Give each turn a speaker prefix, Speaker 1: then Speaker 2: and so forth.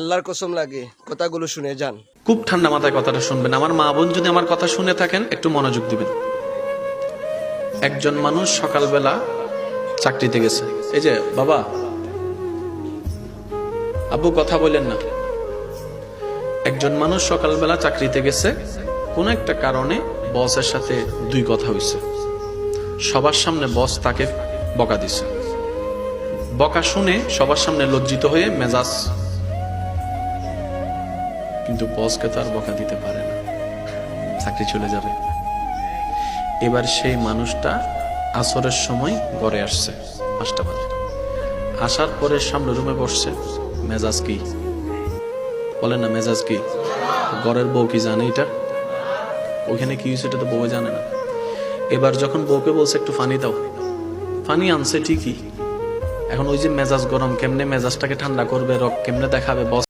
Speaker 1: আল্লাহর কসম লাগে কথাগুলো শুনে যান।
Speaker 2: খুব ঠান্ডা মাথায় কথাটা শুনবেন। আমার মা বোন যদি আমার কথা শুনে থাকেন একটু মনোযোগ দিবেন। একজন মানুষ সকালবেলা চাকরিতে গেছে। এই যে বাবা, আব্বু কথা বলেন না। একজন মানুষ সকালবেলা চাকরিতে গেছে, কোন একটা কারণে বসের সাথে দুই কথা হইছে। সবার সামনে বস তাকে বকা দিছে। বকা শুনে সবার সামনে লজ্জিত হয়ে মেজাজ, কিন্তু বসকে তো আর বকা দিতে পারে না, চাকরি চলে যাবে। এবার সেই মানুষটা আসরের সময় ঘরে আসছে 5টা বাজে। আসার পরে সামনে রুমে বসছে। মেজাজ কি বলেন না, মেজাজ কি? ঘরের বউ কি জানে এটা? ওখানে কি হয়েছে এটা তো বউ জানে না। এবার যখন বউকে বলছে একটু পানি দাও, পানি আনছে ঠিকই, এখন ওই যে মেজাজ গরম, কেমনে মেজাজটাকে ঠান্ডা করবে, রক কেমনে দেখাবে, বস